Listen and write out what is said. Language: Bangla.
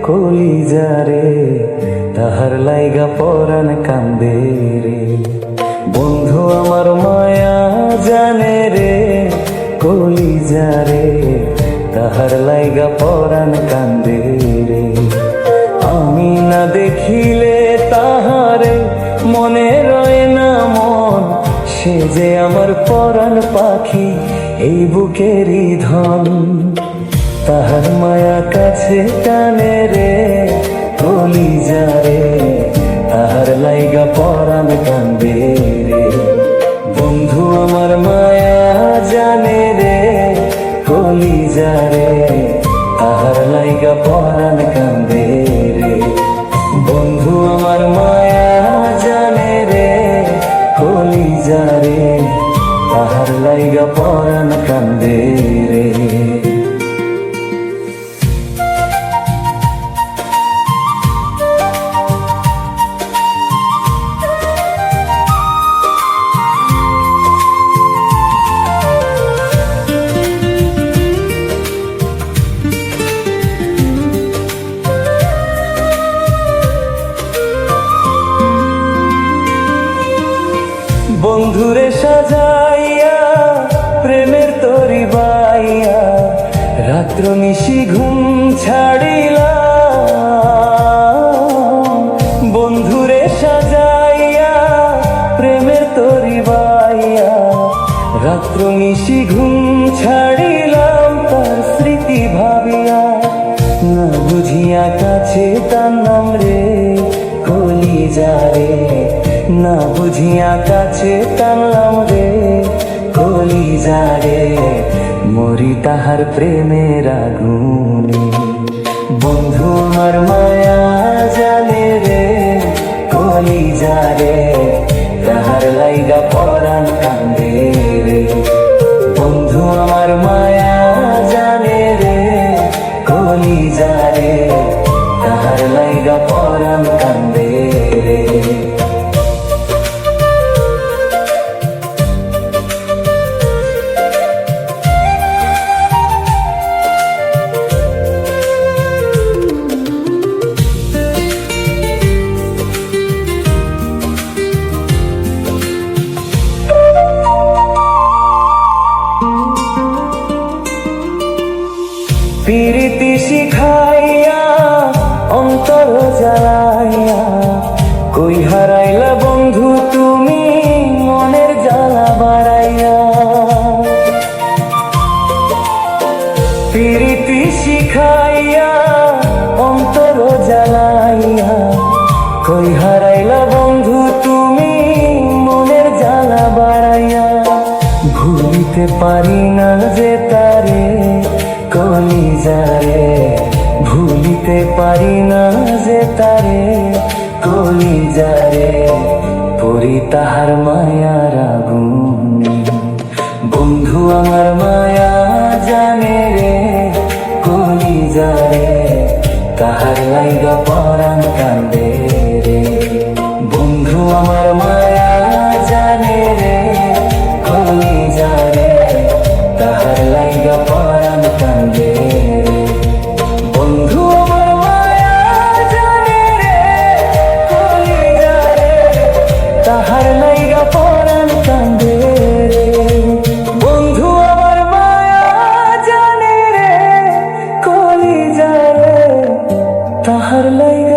কলিজারে, তাহার লাইগা পরাণ কান্দে রে। বন্ধু আমার মায়া জানে রে, কলিজারে, তাহার লাইগা পরাণ কান্দে রে। আমি না দেখিলে তাহারে মনে রয় না মন, সে যে আমার পরাণ পাখি, এই বুকেরই ধন। তাহার মায়া কাছে টানে রে, কলিজারে, তাহার লাইগা পরাণ কান্দে রে। বন্ধু আমার মায়া জানে রে, কলিজারে, তাহার লাইগা পরাণ কান্দে রে। বন্ধু আমার মায়া জানে রে, কলিজারে, তাহার লাইগা পরাণ কান্দে রে। বন্ধুরে সাজাইয়া প্রেমের তরি বাইয়া, রাত্র নিশি ঘুম ছাড়িলাম। বন্ধুরে সাজাইয়া প্রেমের তরি বাইয়া, রাত্র নিশি ঘুম ছাড়িলাম। তার স্মৃতি ভাবিয়া না বুঝিয়া কাছে টানলাম রে, কলিজারে, না বুঝিয়া কাছে টানলাম রে, কলিজারে, মরি তাহার প্রেমের আগুনে। বন্ধু আমার মায়া জানে রে, কলিজারে, তাহার লাইগা পরাণ কান্দে রে। বন্ধু আমার মায়া জানে রে, কলিজারে, তাহার লাইগা পরাণ কান্দে রে। প্রীতি শিখাইয়া অন্তর জ্বালাইয়া, কই হারাইলা বন্ধু তুমি মনের জ্বালা বাড়াইয়া। প্রীতি শিখাইয়া অন্তর জ্বালাইয়া, কই হারাইলা বন্ধু তুমি মনের জ্বালা বাড়াইয়া। ভুলিতে পারি না যে তারে, কলিজারে, ভুলিতে পারি না যে তারে, কলিজারে, পরি তাহার মায়ার আগুনে। বন্ধু আমার মায়া জানে রে, কলিজারে, তাহার লাইগা পরাণ কান্দে রে। বন্ধু আমার মায়া জানে রে, কলিজারে, তাহার লাইগা পরাণ কান্দে রে। বন্ধু আমার মায়া জানে রে, কলিজারে, তাহার লাইগা পরাণ কান্দে রে। বন্ধু আমার মায়া জানে রে, কলিজারে, তাহার লাইগা